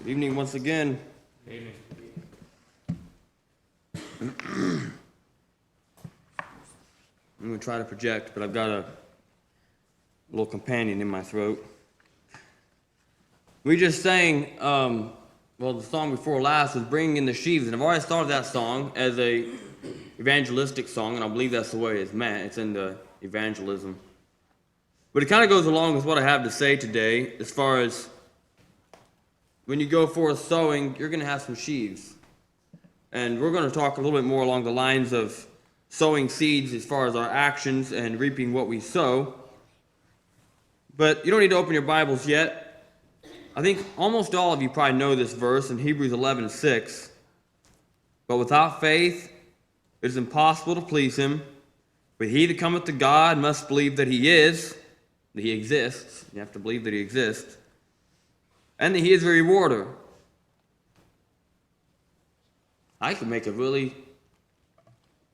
Good evening once again. Good evening. I'm going to try to project, but I've got a little companion in my throat. We just sang, the song before last was Bringing in the Sheaves, and I've always thought of that song as a evangelistic song, and I believe that's the way it's meant. It's in the evangelism. But it kind of goes along with what I have to say today as far as when you go forth sowing, you're going to have some sheaves. And we're going to talk a little bit more along the lines of sowing seeds as far as our actions and reaping what we sow. But you don't need to open your Bibles yet. I think almost all of you probably know this verse in Hebrews 11:6. But without faith, it is impossible to please him. But he that cometh to God must believe that he is, that he exists. You have to believe that he exists. And that he is a rewarder. I could make a really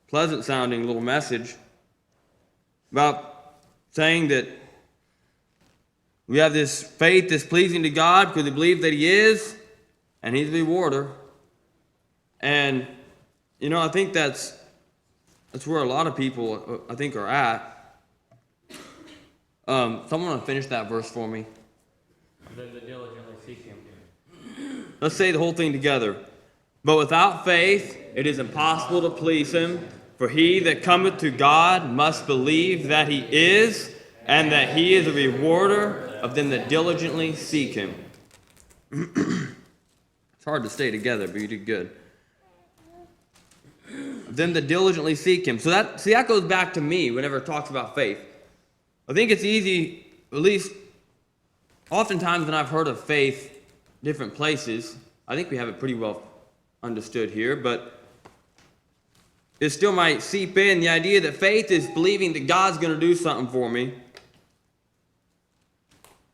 pleasant sounding little message about saying that we have this faith that's pleasing to God because we believe that he is, and he's a rewarder. And, I think that's where a lot of people, I think, are at. Someone want to finish that verse for me? Then the diligently seek him. Let's say the whole thing together. But without faith, it is impossible to please him. For he that cometh to God must believe that he is, and that he is a rewarder of them that diligently seek him. It's hard to stay together, but you did good. Them that diligently seek him. So that goes back to me whenever it talks about faith. I think it's easy, at least oftentimes when I've heard of faith, different places, I think we have it pretty well understood here, but it still might seep in the idea that faith is believing that God's going to do something for me,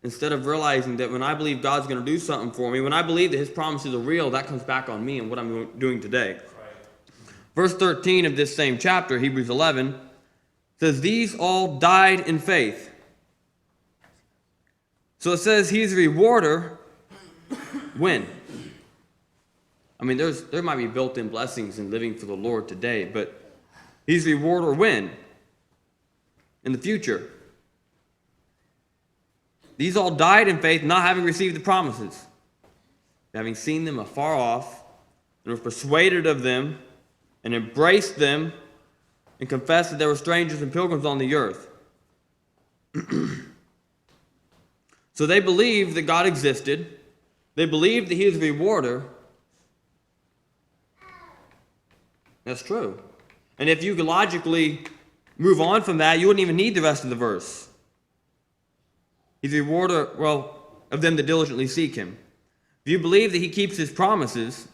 instead of realizing that when I believe God's going to do something for me, when I believe that his promises are real, that comes back on me and what I'm doing today. Right. Verse 13 of this same chapter, Hebrews 11, says, these all died in faith. So it says he's a rewarder when? I mean, there might be built-in blessings in living for the Lord today, but he's a rewarder when? In the future. These all died in faith, not having received the promises, having seen them afar off, and were persuaded of them, and embraced them, and confessed that they were strangers and pilgrims on the earth. So they believed that God existed. They believed that he is a rewarder. That's true. And if you could logically move on from that, you wouldn't even need the rest of the verse. He's a rewarder, of them that diligently seek him. If you believe that he keeps his promises,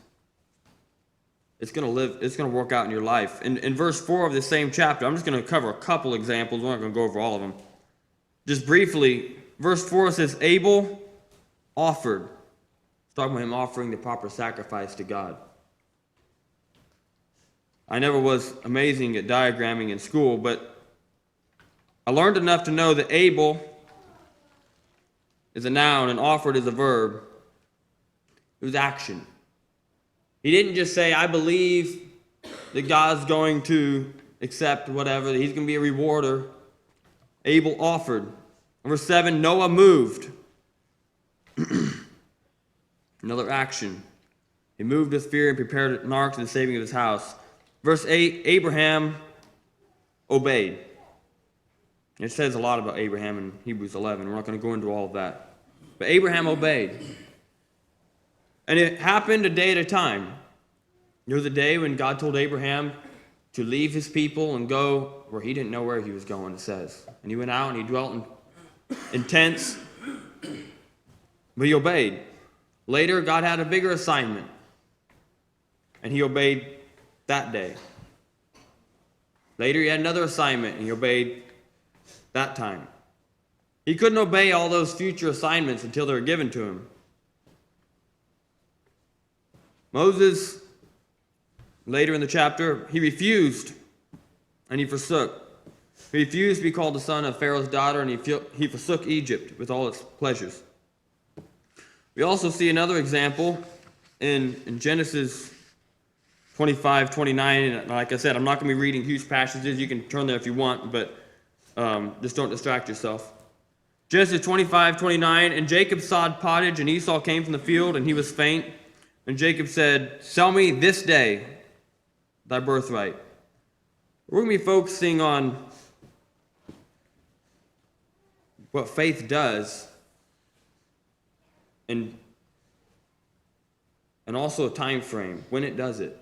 it's going to work out in your life. In verse 4 of the same chapter, I'm just going to cover a couple examples. We're not going to go over all of them. Just briefly, verse 4 says, Abel offered. It's talking about him offering the proper sacrifice to God. I never was amazing at diagramming in school, but I learned enough to know that Abel is a noun and offered is a verb. It was action. He didn't just say, I believe that God's going to accept whatever, that he's going to be a rewarder. Abel offered. Verse 7, Noah moved. Another action. He moved with fear and prepared an ark to the saving of his house. Verse 8, Abraham obeyed. It says a lot about Abraham in Hebrews 11. We're not going to go into all of that. But Abraham obeyed. And it happened a day at a time. There was a day when God told Abraham to leave his people and go where he didn't know where he was going, it says. And he went out and he dwelt in tents, but he obeyed. Later, God had a bigger assignment, and he obeyed that day. Later, he had another assignment, and he obeyed that time. He couldn't obey all those future assignments until they were given to him. Moses, later in the chapter, he refused, and he forsook. He refused to be called the son of Pharaoh's daughter, and he forsook Egypt with all its pleasures. We also see another example in Genesis 25, 29. And like I said, I'm not going to be reading huge passages. You can turn there if you want, but just don't distract yourself. Genesis 25, 29. And Jacob sawed pottage, and Esau came from the field, and he was faint. And Jacob said, "Sell me this day thy birthright." We're going to be focusing on what faith does, and also a time frame, when it does it.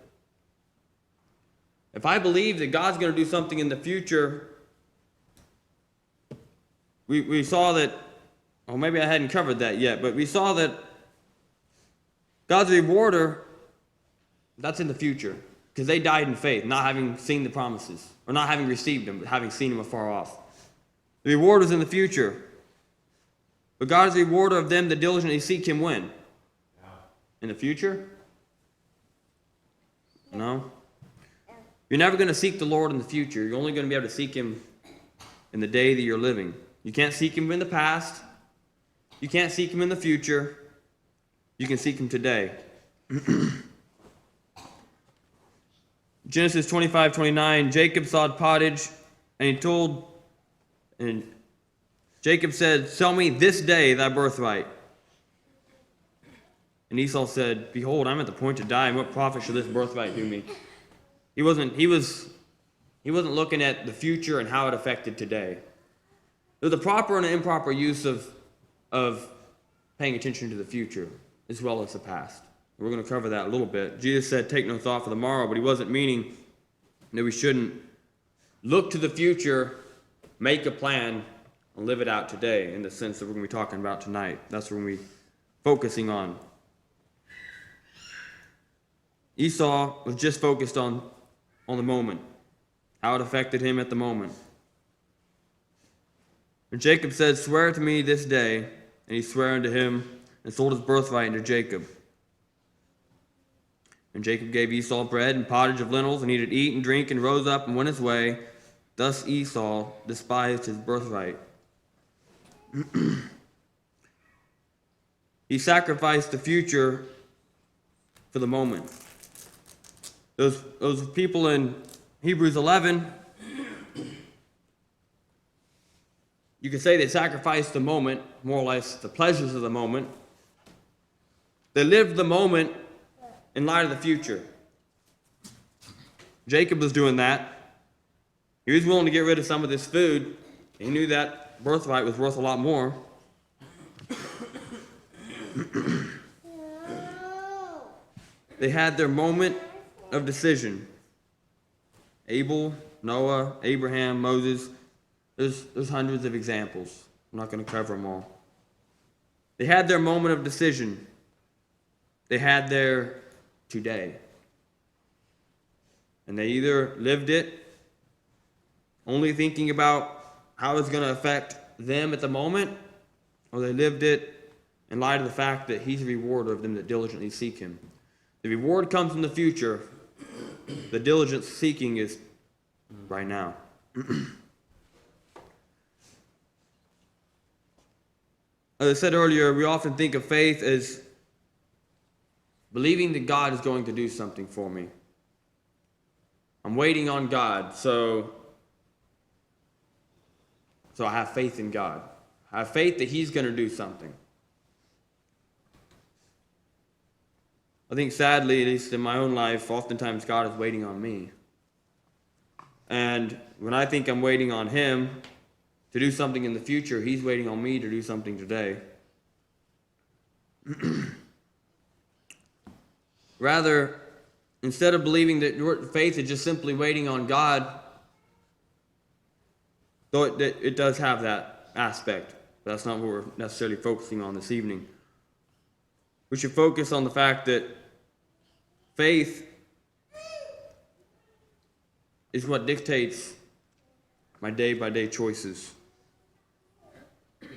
If I believe that God's going to do something in the future, we saw that, or maybe I hadn't covered that yet, but we saw that God's rewarder, that's in the future, because they died in faith, not having seen the promises, or not having received them, but having seen them afar off. The reward is in the future. But God is the rewarder of them that diligently seek him when? In the future? No. You're never going to seek the Lord in the future. You're only going to be able to seek him in the day that you're living. You can't seek him in the past. You can't seek him in the future. You can seek him today. Genesis 25, 29, Jacob sawed pottage, and Jacob said, "Sell me this day thy birthright." And Esau said, "Behold, I'm at the point to die, and what profit shall this birthright do me?" He wasn't looking at the future and how it affected today. There's a proper and an improper use of paying attention to the future as well as the past. We're going to cover that a little bit. Jesus said, "Take no thought for the morrow," but he wasn't meaning that we shouldn't look to the future, make a plan, and live it out today in the sense that we're going to be talking about tonight. That's what we're going to be focusing on. Esau was just focused on the moment, how it affected him at the moment. And Jacob said, "Swear to me this day," and he swore unto him and sold his birthright unto Jacob. And Jacob gave Esau bread and pottage of lentils, and he did eat and drink, and rose up and went his way. Thus Esau despised his birthright. He sacrificed the future for the moment. Those people in Hebrews 11, you could say they sacrificed the moment, more or less the pleasures of the moment. They lived the moment in light of the future. Jacob was doing that. He was willing to get rid of some of this food. He knew that birthright was worth a lot more. They had their moment of decision. Abel, Noah, Abraham, Moses. There's hundreds of examples. I'm not going to cover them all. They had their moment of decision. They had their today. And they either lived it only thinking about how it's going to affect them at the moment, or they lived it in light of the fact that he's the rewarder of them that diligently seek him. The reward comes in the future. The diligent seeking is right now. As I said earlier, we often think of faith as believing that God is going to do something for me. I'm waiting on God, so I have faith in God. I have faith that he's going to do something. I think sadly, at least in my own life, oftentimes God is waiting on me. And when I think I'm waiting on him to do something in the future, he's waiting on me to do something today. Rather, instead of believing that your faith is just simply waiting on God, though it does have that aspect, but that's not what we're necessarily focusing on this evening. We should focus on the fact that faith is what dictates my day-by-day choices.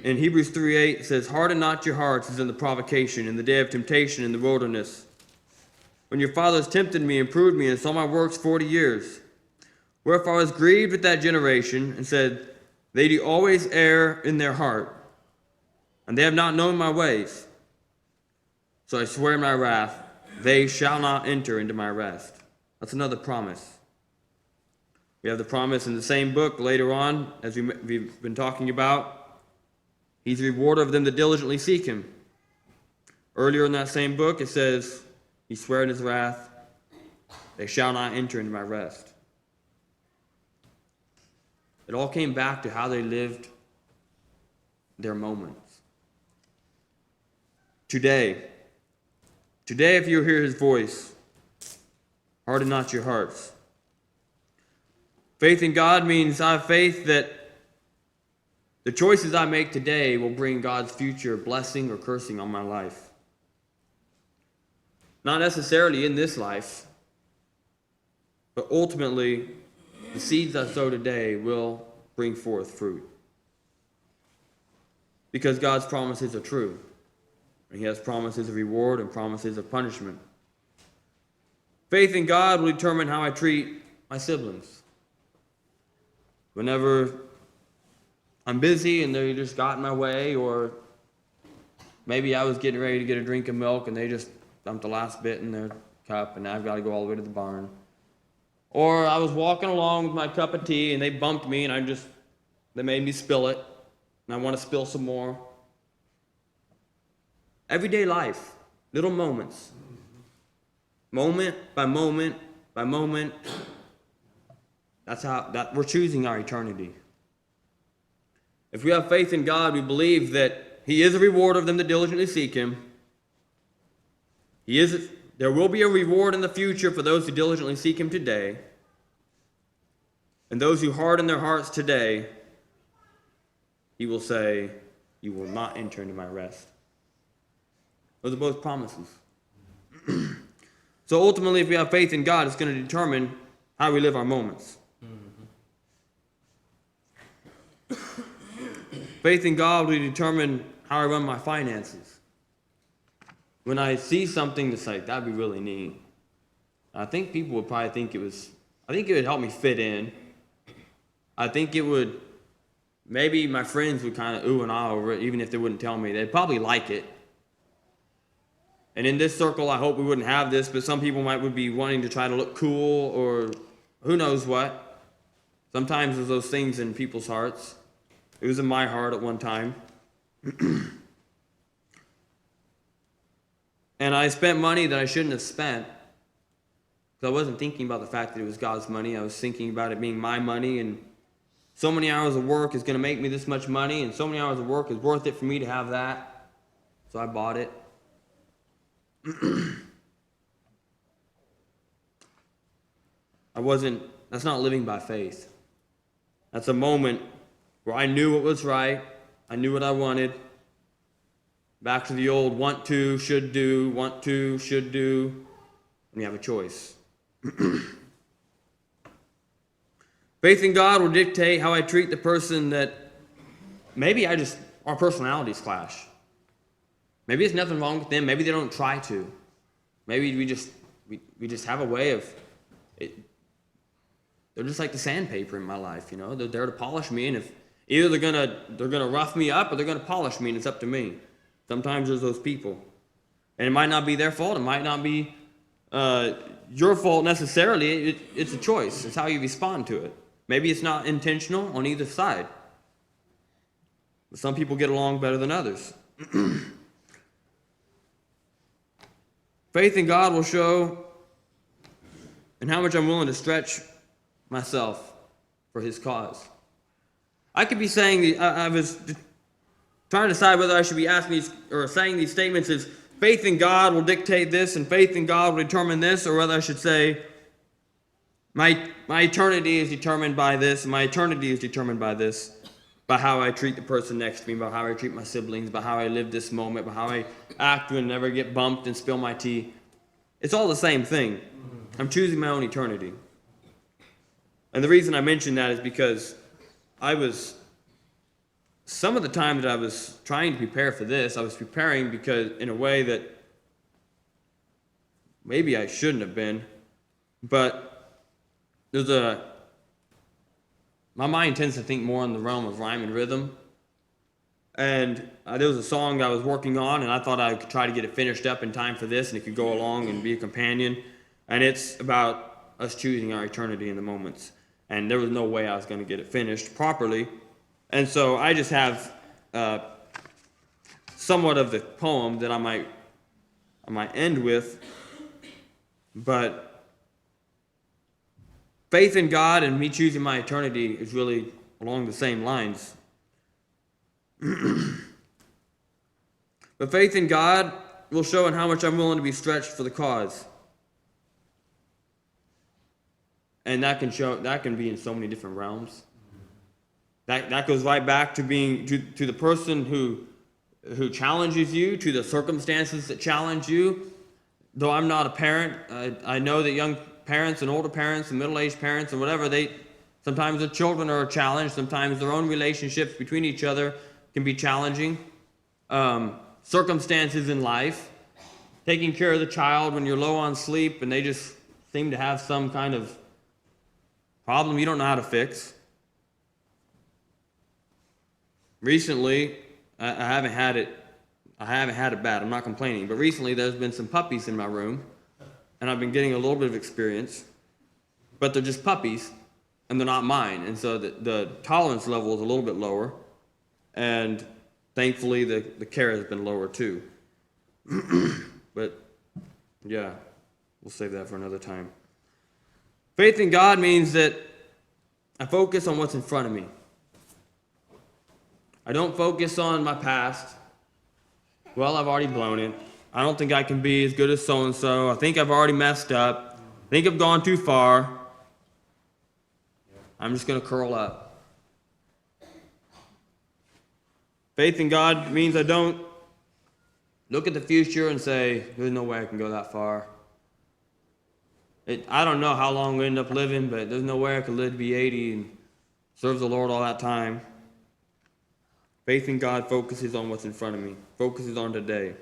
In Hebrews 3:8 it says, "Harden not your hearts as in the provocation, in the day of temptation in the wilderness, when your fathers tempted me and proved me and saw my works 40 years. Wherefore I was grieved with that generation, and said, They do always err in their heart, and they have not known my ways. So I swear in my wrath, they shall not enter into my rest. That's another promise. We have the promise in the same book later on, as we've been talking about. He's the rewarder of them that diligently seek him. Earlier in that same book, it says, he swore in his wrath, they shall not enter into my rest. It all came back to how they lived their moments. Today, if you hear his voice, harden not your hearts. Faith in God means I have faith that the choices I make today will bring God's future blessing or cursing on my life. Not necessarily in this life, but ultimately, the seeds I sow today will bring forth fruit. Because God's promises are true. And he has promises of reward and promises of punishment. Faith in God will determine how I treat my siblings. Whenever I'm busy and they just got in my way, or maybe I was getting ready to get a drink of milk and they just dumped the last bit in their cup and now I've got to go all the way to the barn. Or I was walking along with my cup of tea and they bumped me and they made me spill it and I want to spill some more. Everyday life, little moments. Moment by moment by moment. That's how we're choosing our eternity. If we have faith in God, we believe that he is a rewarder of them that diligently seek him. There will be a reward in the future for those who diligently seek him today. And those who harden their hearts today, he will say, you will not enter into my rest. Those are both promises. So ultimately, if we have faith in God, it's going to determine how we live our moments. Faith in God will determine how I run my finances. When I see something that's like, that'd be really neat, I think people would probably think it would help me fit in. I think maybe my friends would kind of ooh and ah over it, even if they wouldn't tell me. They'd probably like it. And in this circle, I hope we wouldn't have this, but some people would be wanting to try to look cool or who knows what. Sometimes there's those things in people's hearts. It was in my heart at one time. And I spent money that I shouldn't have spent. Because I wasn't thinking about the fact that it was God's money. I was thinking about it being my money, and so many hours of work is going to make me this much money, and so many hours of work is worth it for me to have that. So I bought it. That's not living by faith. That's a moment where I knew what was right. I knew what I wanted. Back to the old want to, should do, want to, should do. And you have a choice. Faith in God will dictate how I treat the person that maybe our personalities clash. Maybe there's nothing wrong with them. Maybe they don't try to. Maybe we just have a way of it. They're just like the sandpaper in my life, you know. They're there to polish me, and if either they're gonna rough me up or they're gonna polish me, and it's up to me. Sometimes there's those people, and it might not be their fault. It might not be your fault necessarily. It's a choice. It's how you respond to it. Maybe it's not intentional on either side. But some people get along better than others. Faith in God will show in how much I'm willing to stretch myself for his cause. I could be saying, I was trying to decide whether I should be asking these or saying these statements as faith in God will dictate this and faith in God will determine this, or whether I should say my eternity is determined by this, and my eternity is determined by this, by how I treat the person next to me, by how I treat my siblings, by how I live this moment, by how I act when I never get bumped and spill my tea. It's all the same thing. I'm choosing my own eternity. And the reason I mention that is because some of the time that I was trying to prepare for this, I was preparing because in a way that maybe I shouldn't have been, but my mind tends to think more in the realm of rhyme and rhythm. And there was a song I was working on, and I thought I could try to get it finished up in time for this, and it could go along and be a companion. And it's about us choosing our eternity in the moments. And there was no way I was going to get it finished properly. And so I just have somewhat of the poem that I might end with. But faith in God and me choosing my eternity is really along the same lines. But faith in God will show in how much I'm willing to be stretched for the cause. And that can be in so many different realms. That goes right back to being to the person who challenges you, to the circumstances that challenge you. Though I'm not a parent, I know that young parents and older parents and middle-aged parents and whatever, sometimes the children are a challenge, sometimes their own relationships between each other can be challenging. Circumstances in life, taking care of the child when you're low on sleep and they just seem to have some kind of problem you don't know how to fix. Recently, I haven't had it bad. I'm not complaining, but recently there's been some puppies in my room, and I've been getting a little bit of experience, but they're just puppies, and they're not mine, and so the tolerance level is a little bit lower, and thankfully the care has been lower too. But yeah, we'll save that for another time. Faith in God means that I focus on what's in front of me. I don't focus on my past. Well, I've already blown it. I don't think I can be as good as so-and-so. I think I've already messed up. I think I've gone too far. I'm just going to curl up. Faith in God means I don't look at the future and say, there's no way I can go that far. I don't know how long we end up living, but there's no way I could live to be 80 and serve the Lord all that time. Faith in God focuses on what's in front of me, focuses on today.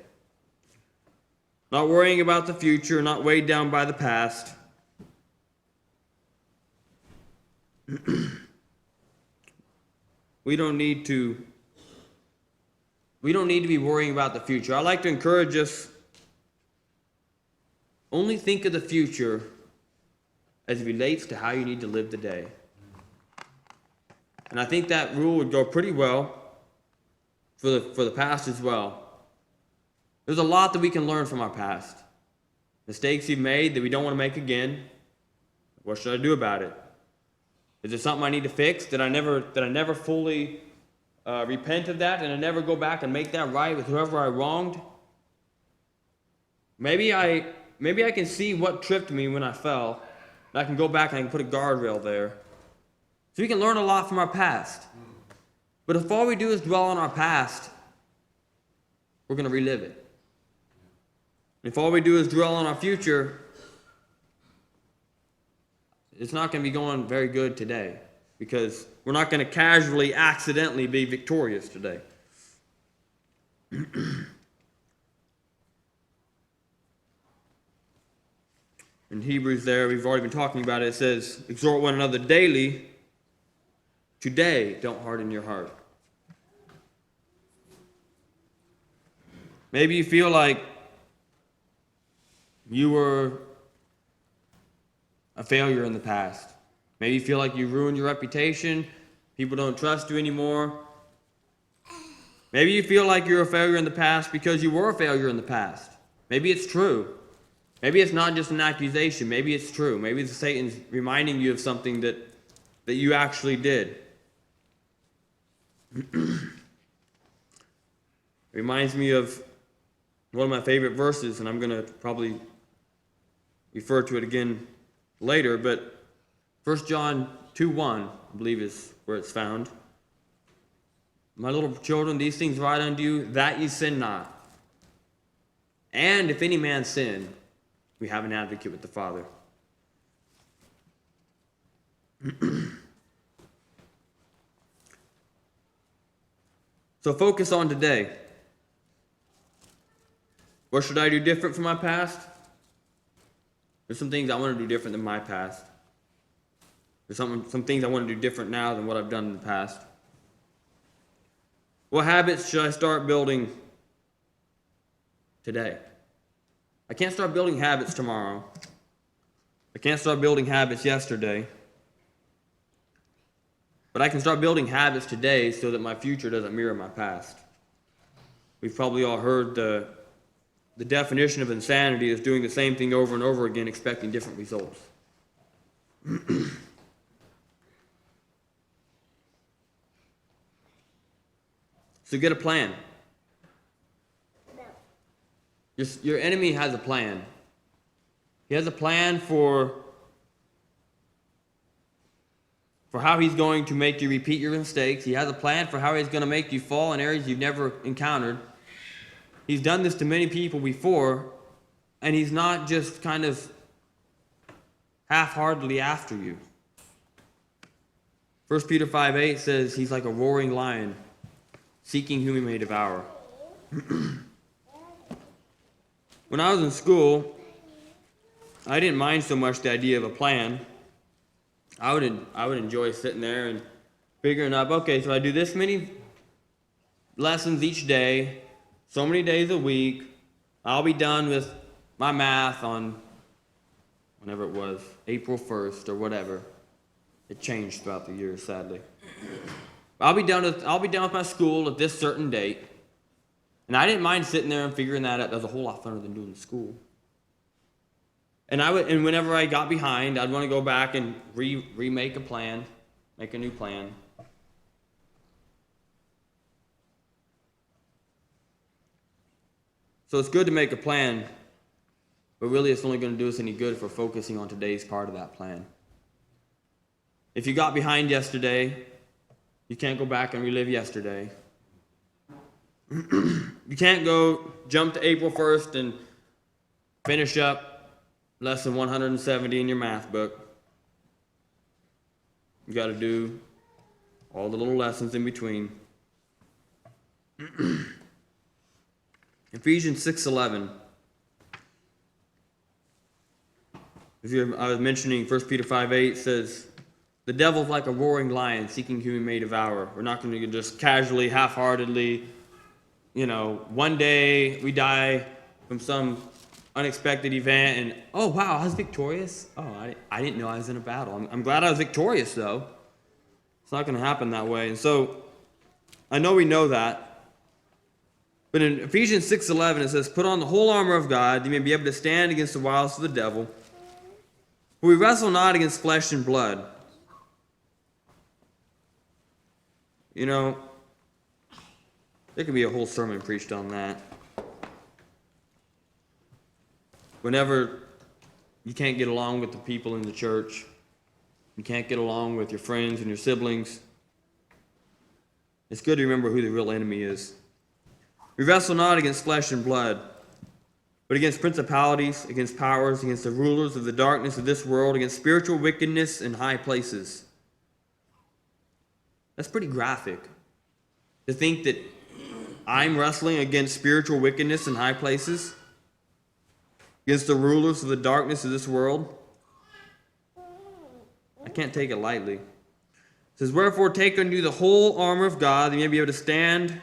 Not worrying about the future, not weighed down by the past. We don't need to be worrying about the future. I like to encourage us, only think of the future as it relates to how you need to live the day. And I think that rule would go pretty well for the past as well. There's a lot that we can learn from our past. Mistakes you've made that we don't want to make again. What should I do about it? Is there something I need to fix? Did I never fully repent of that, and I never go back and make that right with whoever I wronged? Maybe I can see what tripped me when I fell, and I can go back and I can put a guardrail there. So we can learn a lot from our past. But if all we do is dwell on our past, we're going to relive it. If all we do is dwell on our future, it's not going to be going very good today, because we're not going to casually, accidentally be victorious today. In Hebrews there, we've already been talking about it, it says, exhort one another daily. Today, don't harden your heart. Maybe you feel like you were a failure in the past. Maybe you feel like you ruined your reputation. People don't trust you anymore. Maybe you feel like you're a failure in the past because you were a failure in the past. Maybe it's true. Maybe it's not just an accusation. Maybe it's true. Maybe Satan's reminding you of something that you actually did. Reminds me of one of my favorite verses, and I'm going to probably refer to it again later, but 1 John 2:1, I believe, is where it's found. My little children, these things write unto you, that ye sin not. And if any man sin, we have an advocate with the Father. So focus on today. What should I do different from my past? There's some things I want to do different than my past. There's some things I want to do different now than what I've done in the past. What habits should I start building today? I can't start building habits tomorrow. I can't start building habits yesterday. But I can start building habits today so that my future doesn't mirror my past. We've probably all heard the definition of insanity is doing the same thing over and over again, expecting different results. So get a plan. Your enemy has a plan. He has a plan for how he's going to make you repeat your mistakes. He has a plan for how he's going to make you fall in areas you've never encountered. He's done this to many people before, and he's not just kind of half-heartedly after you. 1 Peter 5:8 says he's like a roaring lion, seeking whom he may devour. When I was in school, I didn't mind so much the idea of a plan. I would enjoy sitting there and figuring out, okay, so I do this many lessons each day, so many days a week. I'll be done with my math on whenever it was, April 1st or whatever. It changed throughout the years, sadly. I'll be done with my school at this certain date. And I didn't mind sitting there and figuring that out. That was a whole lot funner than doing school. And whenever I got behind, I'd want to go back and remake a plan, make a new plan. So it's good to make a plan, but really it's only going to do us any good if we're focusing on today's part of that plan. If you got behind yesterday, you can't go back and relive yesterday. You can't go jump to April 1st and finish up lesson 170 in your math book. You got to do all the little lessons in between. Ephesians 6:11. I was mentioning 1 Peter 5:8 says, the devil's like a roaring lion seeking whom he may devour. We're not going to just casually, half-heartedly, one day we die from some unexpected event and, oh wow, I was victorious. Oh, I didn't know I was in a battle. I'm glad I was victorious though. It's not going to happen that way. And so, I know we know that. But in Ephesians 6:11 it says, put on the whole armor of God, that you may be able to stand against the wiles of the devil. For we wrestle not against flesh and blood. There could be a whole sermon preached on that. Whenever you can't get along with the people in the church, you can't get along with your friends and your siblings, it's good to remember who the real enemy is. We wrestle not against flesh and blood, but against principalities, against powers, against the rulers of the darkness of this world, against spiritual wickedness in high places. That's pretty graphic. To think that I'm wrestling against spiritual wickedness in high places, against the rulers of the darkness of this world. I can't take it lightly. It says, wherefore take unto you the whole armor of God, that you may be able to stand,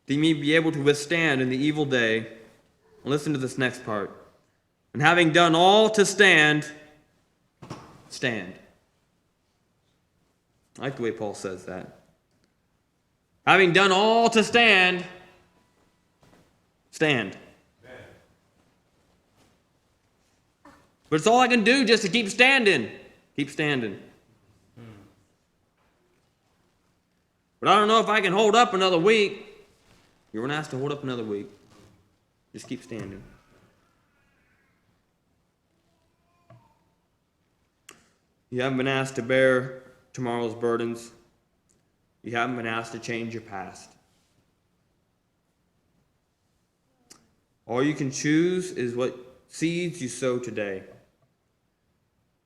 that you may be able to withstand in the evil day. And listen to this next part. And having done all to stand, stand. I like the way Paul says that. Having done all to stand, stand. But it's all I can do just to keep standing. Keep standing. But I don't know if I can hold up another week. You weren't asked to hold up another week. Just keep standing. You haven't been asked to bear tomorrow's burdens. You haven't been asked to change your past. All you can choose is what seeds you sow today.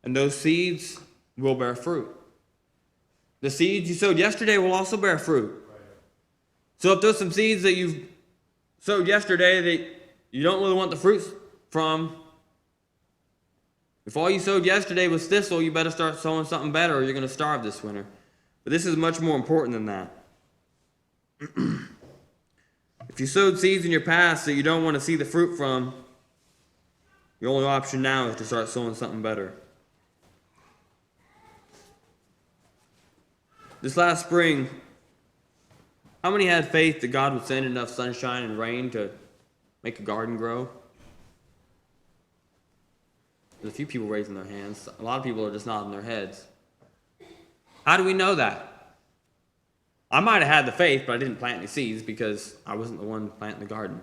And those seeds will bear fruit. The seeds you sowed yesterday will also bear fruit. So if there's some seeds that you've sowed yesterday that you don't really want the fruits from, if all you sowed yesterday was thistle, you better start sowing something better or you're going to starve this winter. But this is much more important than that. If you sowed seeds in your past that you don't want to see the fruit from, your only option now is to start sowing something better. This last spring, how many had faith that God would send enough sunshine and rain to make a garden grow? There's a few people raising their hands. A lot of people are just nodding their heads. How do we know that? I might have had the faith, but I didn't plant any seeds because I wasn't the one planting the garden.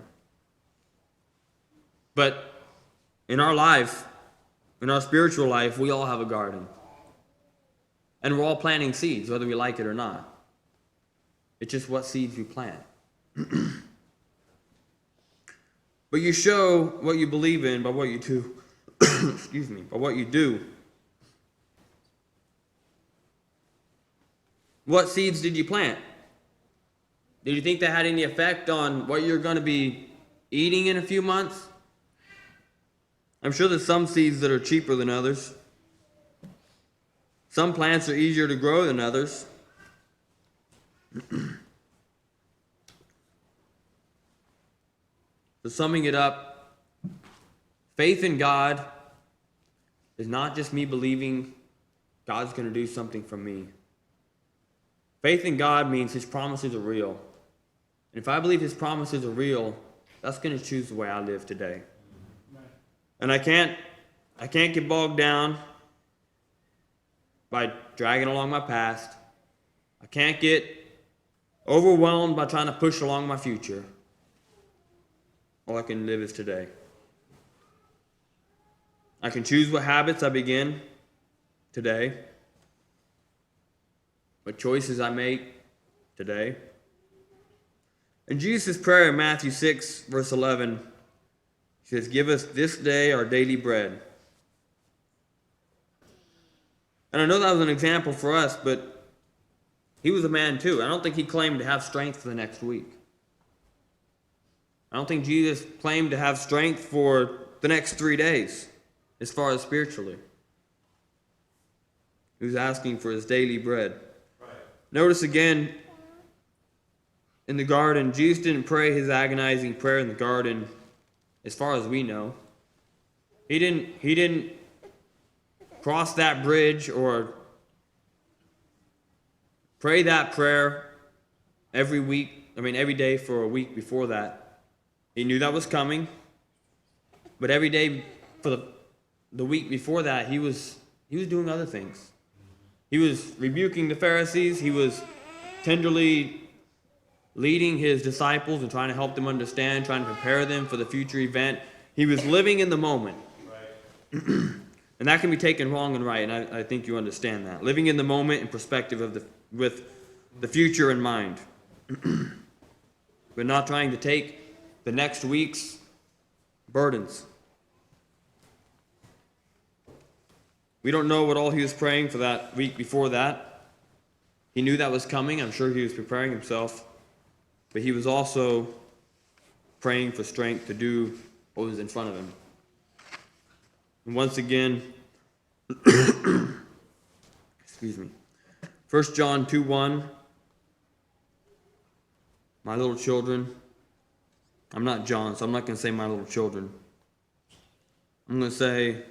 But in our life, in our spiritual life, we all have a garden. And we're all planting seeds, whether we like it or not. It's just what seeds we plant. But you show what you believe in by what you do. Excuse me, by what you do. What seeds did you plant? Did you think that had any effect on what you're going to be eating in a few months? I'm sure there's some seeds that are cheaper than others. Some plants are easier to grow than others. So summing it up, faith in God is not just me believing God's going to do something for me. Faith in God means His promises are real. And if I believe His promises are real, that's going to choose the way I live today. And I can't get bogged down by dragging along my past. I can't get overwhelmed by trying to push along my future. All I can live is today. I can choose what habits I begin today, what choices I make today. In Jesus' prayer in Matthew 6, verse 11, He says, "Give us this day our daily bread." And I know that was an example for us, but He was a man too. I don't think He claimed to have strength for the next week. I don't think Jesus claimed to have strength for the next 3 days, as far as spiritually. He was asking for His daily bread. Right. Notice again, in the garden, Jesus didn't pray His agonizing prayer in the garden, as far as we know. He didn't cross that bridge or pray that prayer every day for a week before that. He knew that was coming, but every day for the week before that, he was doing other things. He was rebuking the Pharisees. He was tenderly leading His disciples and trying to help them understand, trying to prepare them for the future event. He was living in the moment. Right. And that can be taken wrong and right, and I think you understand that. Living in the moment in perspective with the future in mind. We're not trying to take the next week's burdens. We don't know what all he was praying for that week before that. He knew that was coming. I'm sure he was preparing himself. But he was also praying for strength to do what was in front of him. And once again, excuse me, 1 John 2:1, my little children. I'm not John, so I'm not going to say my little children. I'm going to say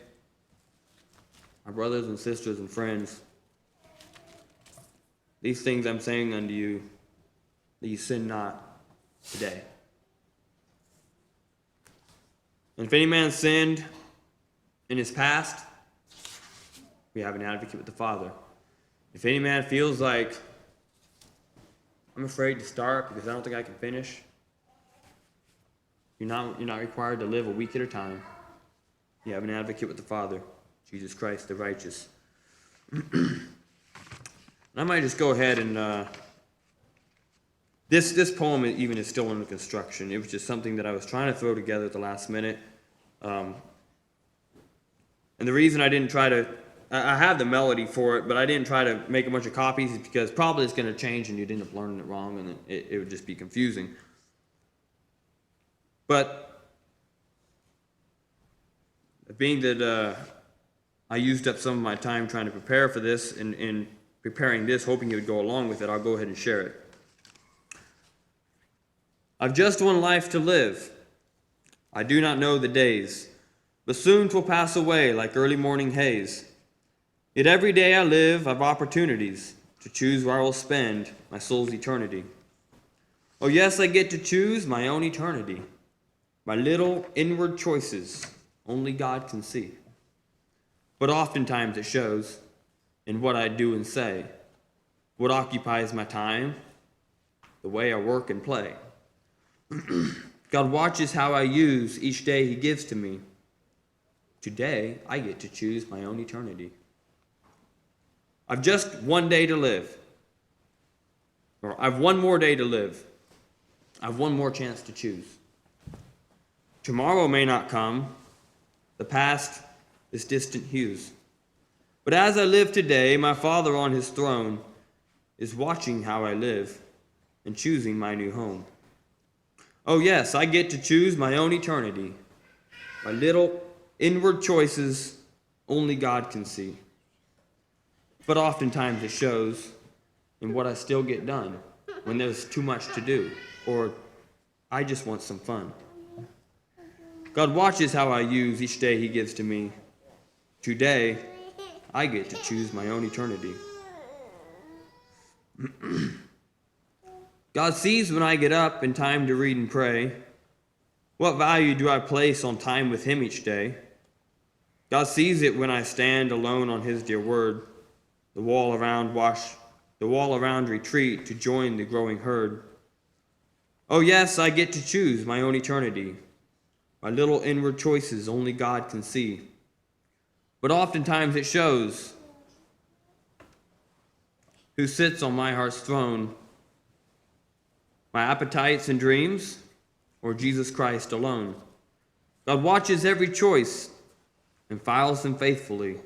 my brothers and sisters and friends. These things I'm saying unto you, that you sin not today. And if any man sinned in his past, we have an advocate with the Father. If any man feels like, I'm afraid to start because I don't think I can finish, you're not required to live a week at a time. You have an advocate with the Father, Jesus Christ the righteous. And I might just go ahead and this poem even is still under construction. It was just something that I was trying to throw together at the last minute. And the reason I didn't try to, I have the melody for it, but I didn't try to make a bunch of copies is because probably it's going to change and you'd end up learning it wrong and it would just be confusing. But being that I used up some of my time trying to prepare for this and preparing this, hoping it would go along with it, I'll go ahead and share it. I've just one life to live. I do not know the days, but soon 'twill pass away like early morning haze. Yet every day I live, I've opportunities to choose where I will spend my soul's eternity. Oh yes, I get to choose my own eternity. My little inward choices only God can see. But oftentimes it shows in what I do and say, what occupies my time, the way I work and play. God watches how I use each day he gives to me. Today, I get to choose my own eternity. I've just one day to live. Or I've one more day to live. I've one more chance to choose. Tomorrow may not come. The past is distant hues. But as I live today, my Father on his throne is watching how I live and choosing my new home. Oh yes, I get to choose my own eternity. My little inward choices only God can see. But oftentimes it shows in what I still get done when there's too much to do, or I just want some fun. God watches how I use each day he gives to me. Today, I get to choose my own eternity. God sees when I get up in time to read and pray. What value do I place on time with him each day? God sees it when I stand alone on his dear word, the wall around retreat to join the growing herd. Oh yes, I get to choose my own eternity. My little inward choices only God can see. But oftentimes it shows who sits on my heart's throne, my appetites and dreams, or Jesus Christ alone. God watches every choice and files them faithfully.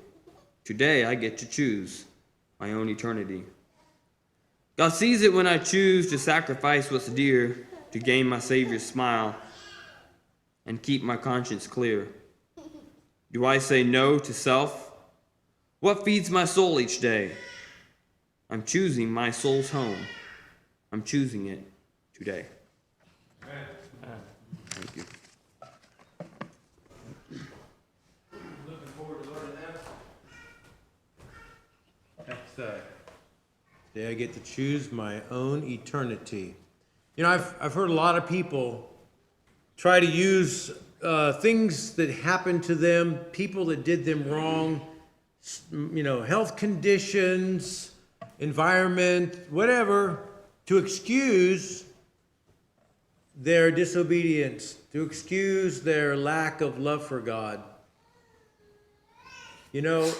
Today I get to choose my own eternity. God sees it when I choose to sacrifice what's dear to gain my Savior's smile and keep my conscience clear. Do I say no to self? What feeds my soul each day? I'm choosing my soul's home. I'm choosing it today. Amen. Thank you. Looking forward to learning that. Today I get to choose my own eternity. You know, I've heard a lot of people try to use things that happened to them, people that did them wrong, you know, health conditions, environment, whatever, to excuse their disobedience, to excuse their lack of love for God. You know,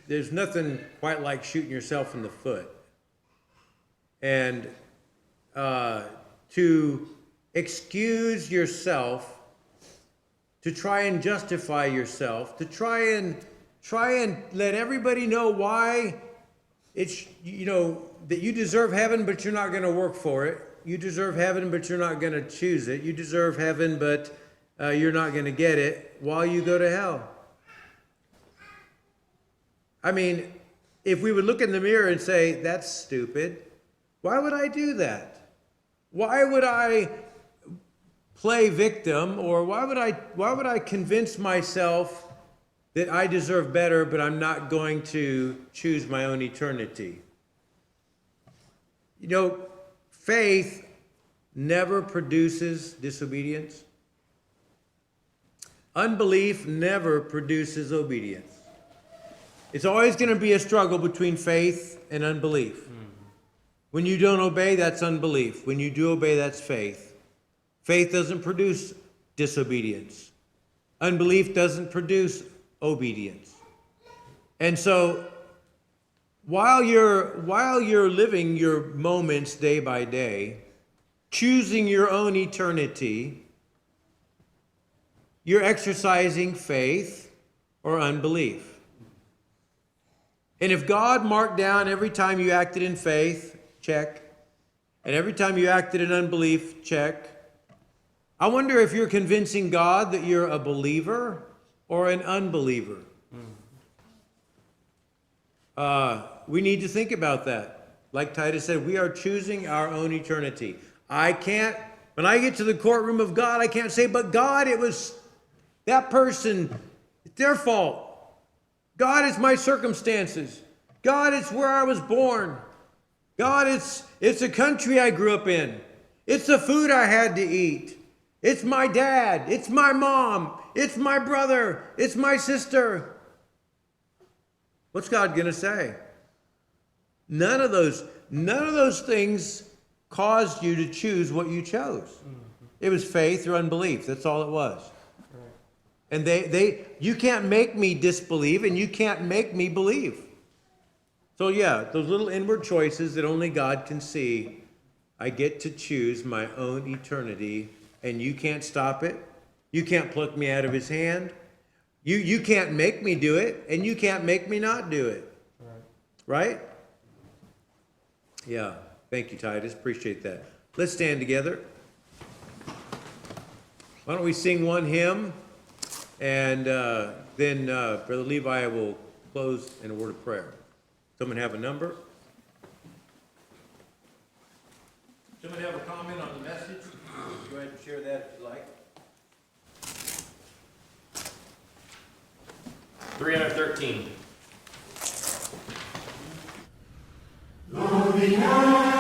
there's nothing quite like shooting yourself in the foot. And to excuse yourself, to try and justify yourself, to try and let everybody know why it's, you know, that you deserve heaven, but you're not going to work for it. You deserve heaven, but you're not going to choose it. You deserve heaven, but you're not going to get it while you go to hell. I mean, if we would look in the mirror and say, that's stupid, why would I do that? Why would I play victim, or why would I convince myself that I deserve better, but I'm not going to choose my own eternity? You know, faith never produces disobedience. Unbelief never produces obedience. It's always going to be a struggle between faith and unbelief. When you don't obey, that's unbelief. When you do obey, that's faith. Faith doesn't produce disobedience. Unbelief doesn't produce obedience. And so, while you're living your moments day by day, choosing your own eternity, you're exercising faith or unbelief. And if God marked down every time you acted in faith, check, and every time you acted in unbelief, check, I wonder if you're convincing God that you're a believer or an unbeliever. We need to think about that. Like Titus said, we are choosing our own eternity. I can't, when I get to the courtroom of God, I can't say, but God, it was that person, it's their fault. God, it's my circumstances. God, it's where I was born. God, it's the country I grew up in. It's the food I had to eat. It's my dad. It's my mom. It's my brother. It's my sister. What's God going to say? None of those things caused you to choose what you chose. It was faith or unbelief. That's all it was. And you can't make me disbelieve, and you can't make me believe. So yeah, those little inward choices that only God can see, I get to choose my own eternity, and you can't stop it. You can't pluck me out of his hand. You can't make me do it, and you can't make me not do it. Right? Yeah. Thank you, Titus. Appreciate that. Let's stand together. Why don't we sing one hymn, and then Brother Levi will close in a word of prayer. Someone have a number? Someone have a comment on the message? Go ahead and share that if you like. 313. Lord, we know